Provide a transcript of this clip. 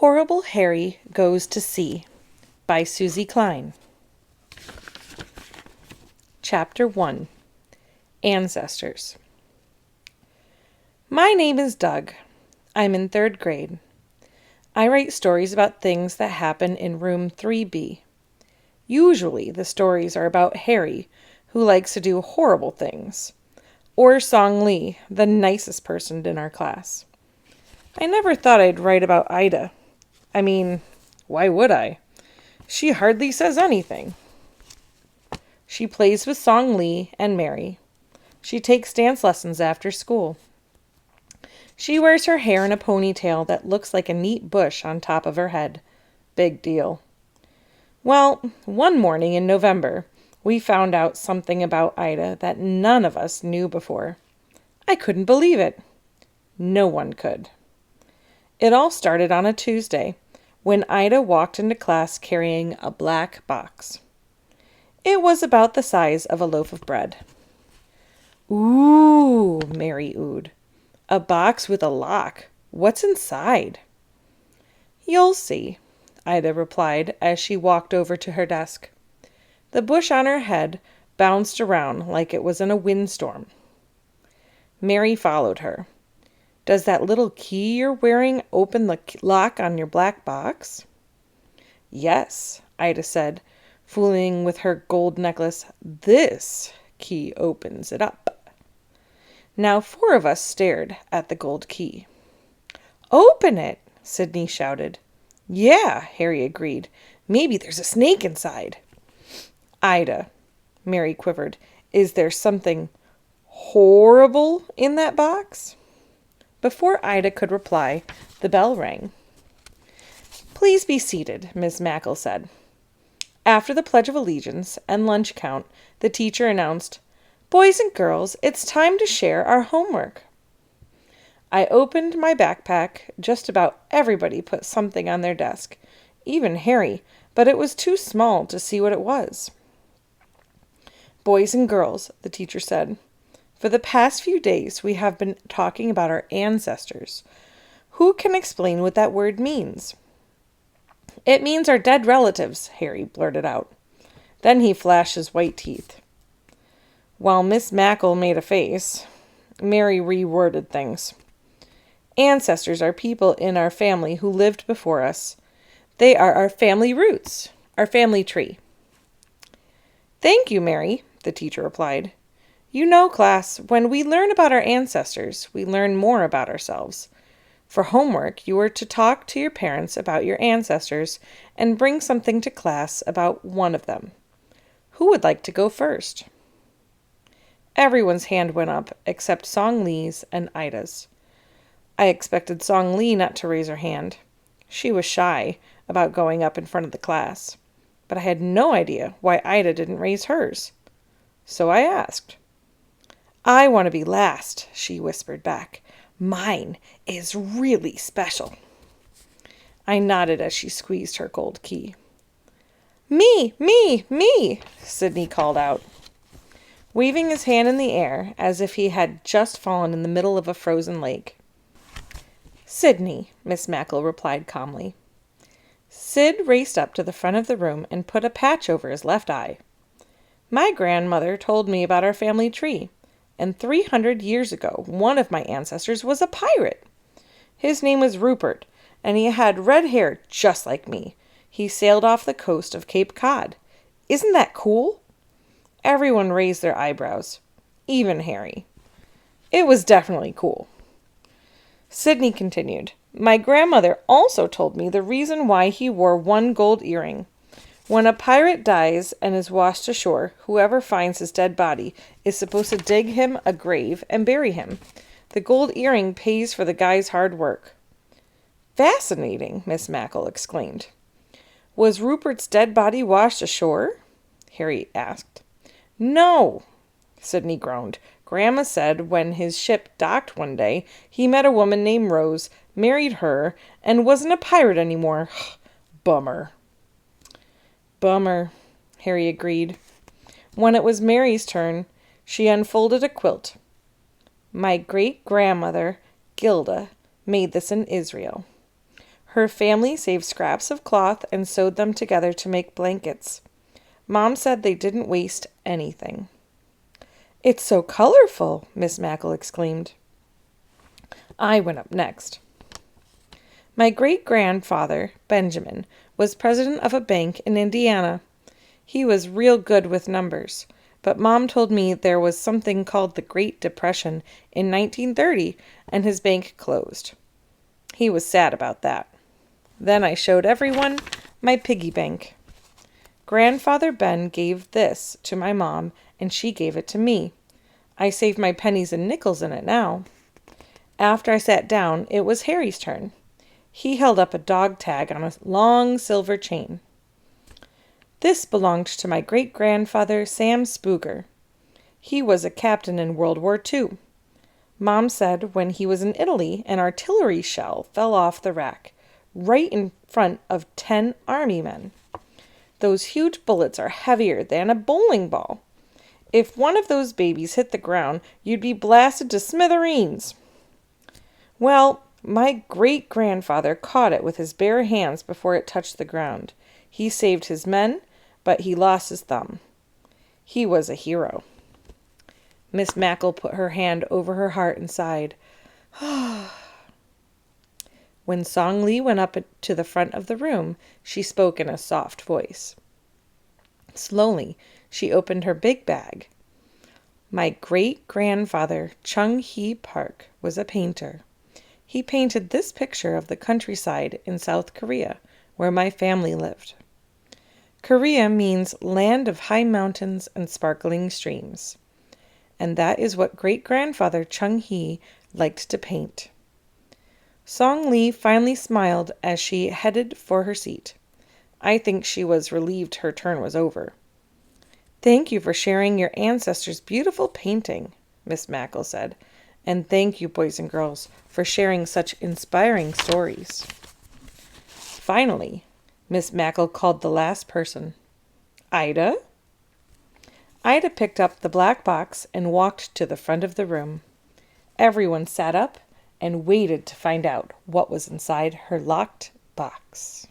Horrible Harry Goes to Sea by Suzy Kline. Chapter 1. Ancestors. My name is Doug. I'm in 3rd grade. I write stories about things that happen in room 3B. Usually the stories are about Harry, who likes to do horrible things, or Song Lee, the nicest person in our class. I never thought I'd write about Ida. I mean, why would I? She hardly says anything. She plays with Song Lee and Mary. She takes dance lessons after school. She wears her hair in a ponytail that looks like a neat bush on top of her head. Big deal. Well, one morning in November, we found out something about Ida that none of us knew before. I couldn't believe it. No one could. It all started on a Tuesday, when Ida walked into class carrying a black box. It was about the size of a loaf of bread. "Ooh," Mary oohed. "A box with a lock. What's inside?" "You'll see," Ida replied as she walked over to her desk. The bush on her head bounced around like it was in a windstorm. Mary followed her. "Does that little key you're wearing open the lock on your black box?" "Yes," Ida said, fooling with her gold necklace. "This key opens it up." Now 4 of us stared at the gold key. "Open it!" Sydney shouted. "Yeah," Harry agreed. "Maybe there's a snake inside." "Ida," Mary quivered, "is there something horrible in that box?" Before Ida could reply, the bell rang. "Please be seated," Miss Mackle said. After the Pledge of Allegiance and lunch count, the teacher announced, "Boys and girls, it's time to share our homework." I opened my backpack. Just about everybody put something on their desk, even Harry, but it was too small to see what it was. "Boys and girls," the teacher said, "for the past few days we have been talking about our ancestors. Who can explain what that word means?" "It means our dead relatives," Harry blurted out. Then he flashed his white teeth. While Miss Mackle made a face, Mary reworded things. "Ancestors are people in our family who lived before us. They are our family roots, our family tree." "Thank you, Mary," the teacher replied. "You know, class, when we learn about our ancestors, we learn more about ourselves. For homework, you are to talk to your parents about your ancestors and bring something to class about one of them. Who would like to go first?" Everyone's hand went up except Song Lee's and Ida's. I expected Song Lee not to raise her hand. She was shy about going up in front of the class, but I had no idea why Ida didn't raise hers. So I asked. "I want to be last," she whispered back. "Mine is really special." I nodded as she squeezed her gold key. "Me, me, me," Sydney called out, waving his hand in the air as if he had just fallen in the middle of a frozen lake. "Sydney," Miss Mackle replied calmly. Sid raced up to the front of the room and put a patch over his left eye. "My grandmother told me about our family tree, and 300 years ago one of my ancestors was a pirate. His name was Rupert, and he had red hair just like me. He sailed off the coast of Cape Cod. Isn't that cool?" Everyone raised their eyebrows, even Harry. It was definitely cool. Sydney continued, "My grandmother also told me the reason why he wore one gold earring. When a pirate dies and is washed ashore, whoever finds his dead body is supposed to dig him a grave and bury him. The gold earring pays for the guy's hard work." "Fascinating," Miss Mackle exclaimed. "Was Rupert's dead body washed ashore?" Harry asked. "No," Sydney groaned. "Grandma said when his ship docked one day, he met a woman named Rose, married her, and wasn't a pirate anymore. Bummer." "Bummer," Harry agreed. When it was Mary's turn, she unfolded a quilt. "My great-grandmother, Gilda, made this in Israel. Her family saved scraps of cloth and sewed them together to make blankets. Mom said they didn't waste anything. "It's so colorful," Miss Mackle exclaimed. I went up next. My great-grandfather, Benjamin, was president of a bank in Indiana. He was real good with numbers, but Mom told me there was something called the Great Depression in 1930, and his bank closed. He was sad about that. Then I showed everyone my piggy bank. Grandfather Ben gave this to my mom, and she gave it to me. I save my pennies and nickels in it now. After I sat down, it was Harry's turn. He held up a dog tag on a long silver chain. This belonged to my great-grandfather, Sam Spooger. He was a captain in World War II. Mom said when he was in Italy, an artillery shell fell off the rack, right in front of 10 army men. Those huge bullets are heavier than a bowling ball. If one of those babies hit the ground, you'd be blasted to smithereens. Well, my great-grandfather caught it with his bare hands before it touched the ground. He saved his men, but he lost his thumb. He was a hero. Miss Mackle put her hand over her heart and sighed. When Song Lee went up to the front of the room, she spoke in a soft voice. Slowly, she opened her big bag. My great-grandfather, Chung Hee Park, was a painter. He painted this picture of the countryside in South Korea, where my family lived. Korea means land of high mountains and sparkling streams. And that is what great-grandfather Chung Hee liked to paint. Song Lee finally smiled as she headed for her seat. I think she was relieved her turn was over. "Thank you for sharing your ancestors' beautiful painting," Miss Mackle said. "And thank you, boys and girls, for sharing such inspiring stories." Finally, Miss Mackle called the last person. "Ida?" Ida picked up the black box and walked to the front of the room. Everyone sat up and waited to find out what was inside her locked box.